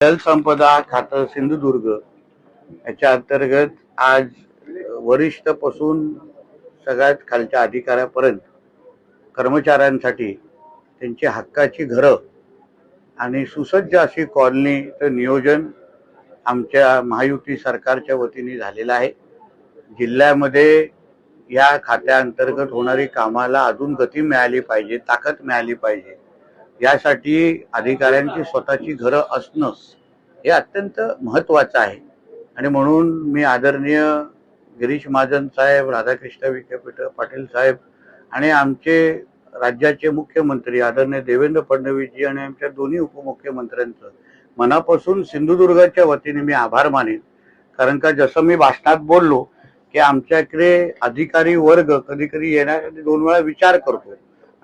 जलसंपदा खातं सिंधुदुर्ग याच्या अंतर्गत आज वरिष्ठ पासून सगळ्यात खालच्या अधिकाऱ्यापर्यंत कर्मचाऱ्यांसाठी त्यांची हक्काची घरं आणि सुसज्ज अशी कॉलनीचं नियोजन आमच्या महायुती सरकारच्या वतीने झालेलं आहे। जिल्ह्यामध्ये या खात्याअंतर्गत होणारी कामाला अजून गती मिळाली पाहिजे, ताकद मिळाली पाहिजे, यासाठी अधिकाऱ्यांची स्वतःची घरं असणं हे अत्यंत महत्त्वाचं आहे। आणि म्हणून मी आदरणीय गिरीश महाजन साहेब, राधाकृष्ण विखे पाटील साहेब आणि आमचे राज्याचे मुख्यमंत्री आदरणीय देवेंद्र फडणवीसजी आणि आमच्या दोन्ही उपमुख्यमंत्र्यांचं मनापासून सिंधुदुर्गाच्या वतीने मी आभार मानेन। कारण का जसं मी भाषणात बोललो की आमच्याकडे अधिकारी वर्ग कधी कधी येण्यासाठी 2 वेळा विचार करतो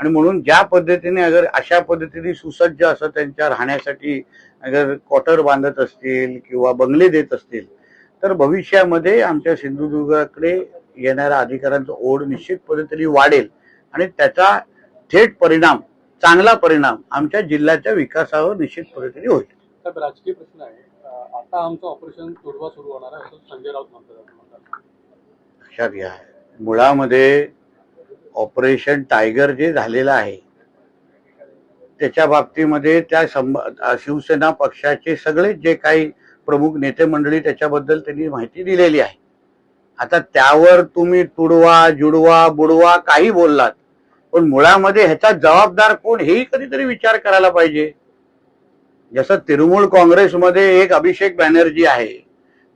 आणि म्हणून ज्या पद्धतीने अगर अशा पद्धतीने सुसज्ज असं त्यांच्या राहण्यासाठी अगर क्वार्टर बांधत असतील किंवा बंगले देत असतील तर भविष्यामध्ये आमच्या सिंधुदुर्गाकडे येणाऱ्या अधिकाऱ्यांचा ओढ निश्चित पद्धतीने वाढेल आणि त्याचा थेट परिणाम, चांगला परिणाम आमच्या जिल्ह्याच्या विकासावर निश्चित पद्धतीने होईल। तर राजकीय प्रश्न आहे, आता आमचं ऑपरेशन तुडवा सुरू होणार आहे असं संजय राऊत म्हणतात। लक्षात घ्या, मुळामध्ये ऑपरेशन टायगर जे झालेलं आहे त्याच्या बाबतीमध्ये त्या शिवसेना पक्षाचे सगळे जे काही प्रमुख नेते मंडळी त्याच्याबद्दल त्यांनी माहिती दिलेली आहे। आता त्यावर तुम्ही तुडवा जुडवा बुडवा काही बोललात, पण मुळामध्ये ह्याचा जबाबदार कोण हेही कधीतरी विचार करायला पाहिजे। जसं तृणमूल काँग्रेसमध्ये एक अभिषेक बॅनर्जी आहे,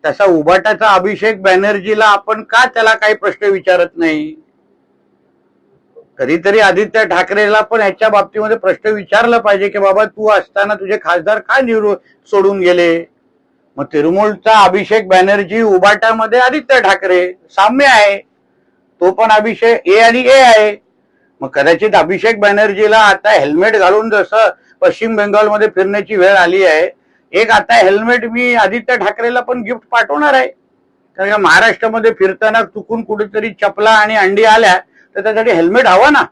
तसा उबाटाचा अभिषेक बॅनर्जीला आपण का त्याला काही प्रश्न विचारत नाही? कधीतरी आदित्य ठाकरेला पण ह्याच्या बाबतीमध्ये प्रश्न विचारला पाहिजे की बाबा तू असताना तुझे खासदार काय सोडून गेले? मग तृणमूलचा अभिषेक बॅनर्जी, उबाटामध्ये आदित्य ठाकरे, साम्य आहे, तो पण अभिषेक ए आणि ए आहे। मग कदाचित अभिषेक बॅनर्जीला आता हेल्मेट घालून जसं पश्चिम बंगालमध्ये फिरण्याची वेळ आली आहे, एक आता हेल्मेट मी आदित्य ठाकरेला पण गिफ्ट पाठवणार आहे। कारण का महाराष्ट्रामध्ये फिरताना चुकून कुठेतरी चपला आणि अंडी आल्या तर त्यासाठी हेल्मेट हवा ना,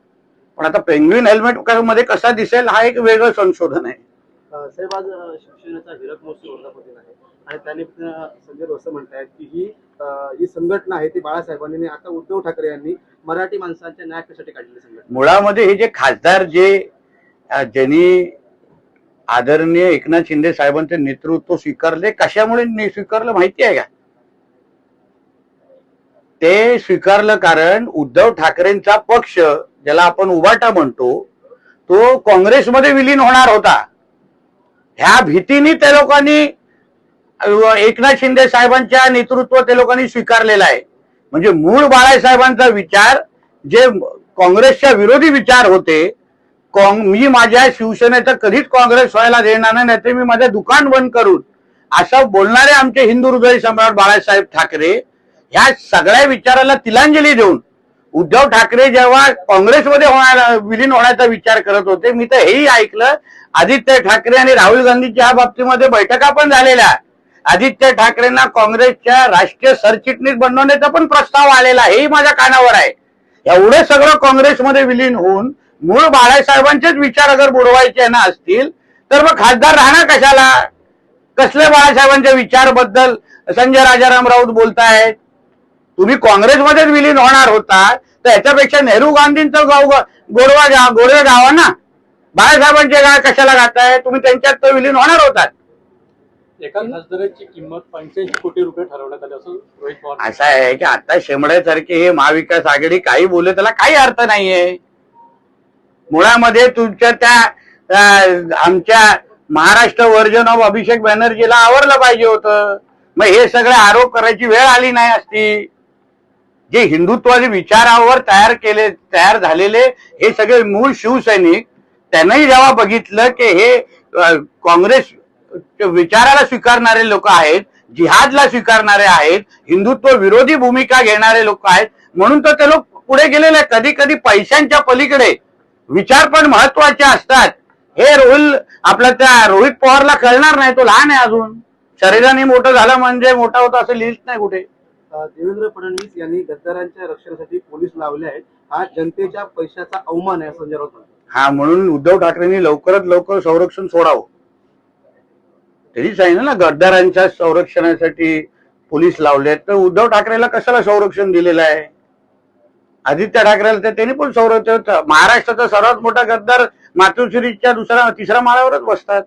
पण आता पेंग्विन हेल्मेट मध्ये कसा दिसेल हा एक वेगळं संशोधन आहे। साहेब, आज शिवसेनेचा हिरक महोत्सव वर्धापन आहे आणि त्याने संजय राऊत म्हणतायत की ही संघटना आहे ती बाळासाहेबांनी, आता उद्धव ठाकरे यांनी मराठी माणसांच्या न्यायासाठी काढलेली संघटना। मुळामध्ये हे जे खासदार ज्यांनी आदरणीय एकनाथ शिंदे साहेबांचे नेतृत्व स्वीकारले, कशामुळे स्वीकारलं माहिती आहे का? ते स्वीकारलं कारण उद्धव ठाकरेंचा पक्ष, ज्याला आपण उबाटा म्हणतो, तो काँग्रेसमध्ये विलीन होणार होता। ह्या भीतीने त्या लोकांनी एकनाथ शिंदे साहेबांच्या नेतृत्व त्या लोकांनी स्वीकारलेला आहे। म्हणजे मूळ बाळासाहेबांचा विचार जे काँग्रेसच्या विरोधी विचार होते, मी माझ्या शिवसेनेचं कधीच काँग्रेस व्हायला देणार नाही, ते मी माझं दुकान बंद करून, असं बोलणारे आमचे हिंदू हृदय सम्राट बाळासाहेब ठाकरे ह्या सगळ्या विचाराला तिलांजली देऊन उद्धव ठाकरे जेव्हा काँग्रेसमध्ये विलीन होण्याचा विचार करत होते, मी तर हेही ऐकलं आदित्य ठाकरे आणि राहुल गांधीच्या या बाबतीमध्ये बैठका पण झालेल्या। आदित्य ठाकरेंना काँग्रेसच्या राष्ट्रीय सरचिटणीस बनवण्याचा पण प्रस्ताव आलेला, हेही माझ्या कानावर आहे। एवढं सगळं काँग्रेसमध्ये विलीन होऊन मूळ बाळासाहेबांचेच विचार अगर बुडवायचे ना असतील तर मग खासदार राहणार कशाला? कसले बाळासाहेबांच्या विचारबद्दल संजय राजाराम राऊत बोलतायत? तुम्ही काँग्रेसमध्येच विलीन होणार होता तर याच्यापेक्षा नेहरू गांधींचं गोडवे गावा ना, बाळासाहेबांचे गाव कशाला गाताय तुम्ही? त्यांच्यात तर विलीन होणार होतात। एका खासदाराची किंमत 85 कोटी रुपये ठरवण्यात आली असं रोहित पवार। असं आहे की आता शेमड्यासारखे हे महाविकास आघाडी काही बोलले त्याला काही अर्थ नाहीये। मुळामध्ये तुमच्या त्या आमच्या महाराष्ट्र व्हर्जन ऑफ अभिषेक बॅनर्जीला आवरलं पाहिजे होतं। मग हे सगळे आरोप करायची वेळ आली नाही असती। जे हिंदुत्वादी विचारावर तयार झालेले हे सगळे मूळ शिवसैनिक, त्यांनाही जेव्हा बघितलं की हे काँग्रेस विचाराला स्वीकारणारे लोक आहेत, जिहादला स्वीकारणारे आहेत, हिंदुत्व विरोधी भूमिका घेणारे लोक आहेत, म्हणून तर ते लोक पुढे गेलेले। कधी कधी पैशांच्या पलीकडे विचार पण महत्वाचे असतात। हे रोहित पवारला कळणार नाही, तो लहान आहे अजून, शरीराने मोठं झालं म्हणजे मोठा होता असं लिहित नाही कुठे। देवेंद्र फडणवीस यांनी गद्दारांच्या रक्षणासाठी पोलीस लावले आहेत, हा जनतेच्या पैशाचा अवमान आहे संजय राऊत म्हणतात। हा, म्हणून उद्धव ठाकरेंनी लवकरात लवकर संरक्षण सोडावं। तरीच आहे ना, गद्दारांच्या संरक्षणासाठी पोलीस लावलेत, तर उद्धव ठाकरेला कशाला संरक्षण दिलेलं आहे? आदित्य ठाकरेला तर त्यांनी पण संरक्षण. महाराष्ट्राचा सर्वात मोठा गद्दार मातोश्रीच्या तिसऱ्या माळ्यावरच बसतात.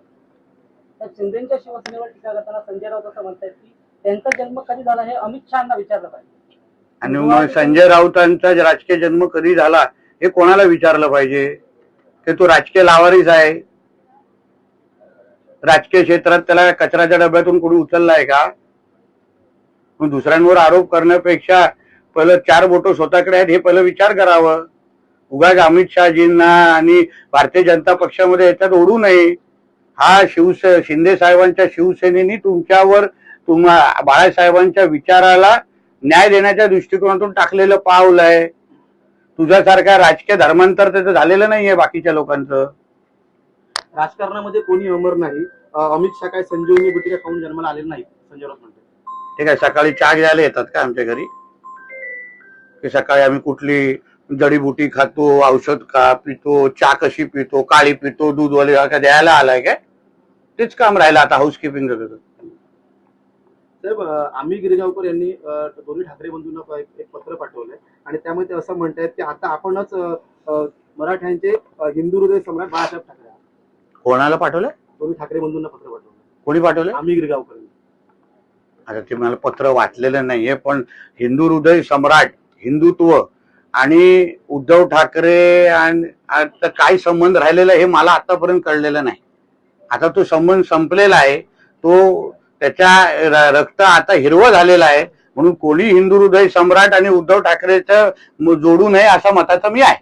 शिंदेच्या शिवसेनेवर टीका करताना संजय राऊत असं म्हणतात की त्यांचा जन्म कधी झाला हे अमित शहाना विचारलं पाहिजे. आणि मग संजय राऊतांचा राजकीय जन्म कधी झाला हे कोणाला विचारलं पाहिजे? की तो राजकीय लावारीस आहे? राजकीय क्षेत्रात त्याला कचऱ्याच्या डब्यातून कोणी उचललाय का? मग दुसऱ्यांवर आरोप करण्यापेक्षा पहिलं 4 बोटं स्वतःकडे आहेत हे पहिलं विचार करावं. उगाच अमित शहाजींना आणि भारतीय जनता पक्षामध्ये याच्यात ओढू नये. हा शिंदे साहेबांच्या शिवसेनेनी तुमच्यावर बाळासाहेबांच्या विचाराला न्याय देण्याच्या दृष्टिकोनातून टाकलेलं पाऊल आहे. तुझ्यासारखा राजकीय धर्मांतर त्याचं झालेलं नाहीये बाकीच्या लोकांचं. राजकारणामध्ये कोणी अमर नाही. अमित शहा काय संजीवनी गुटिका खाऊन जन्माला आलेले नाही, संजय राऊत म्हणतात. ठीक आहे, सकाळी चहा घ्यायला येतात का आमच्या घरी? की सकाळी आम्ही कुठली जडीबुटी खातो, औषध का पितो, चहा कशी पितो, काळी पितो, दूधवाले का द्यायला आलाय काय? तेच काम राहिलं आता, हाऊसकीपिंग. साहेब, आम्ही गिरगावकर यांनी दोन्ही ठाकरे बंधूंना एक पत्र पाठवलंय आणि त्यामध्ये ते असं म्हणतायत की आता आपणच मराठ्यांचे हिंदू हृदय सम्राट बाळासाहेब ठाकरे आहात. कोणाला पाठवलं? दोन्ही ठाकरे बंधूंना पत्र पाठवलं. कोणी पाठवलं? आम्ही गिरगावकर. आता ते मला पत्र वाचलेलं नाहीये, पण हिंदू हृदय सम्राट, हिंदुत्व आणि उद्धव ठाकरे आणि काय संबंध राहिलेला हे मला आतापर्यंत कळलेलं नाही. आता तो संबंध संपलेला आहे. तो त्याच्या रक्त आता हिरवं झालेलं आहे. म्हणून कोणी हिंदू हृदय सम्राट आणि उद्धव ठाकरेचं जोडू नये असा मताचा मी आहे.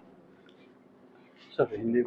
हिंदी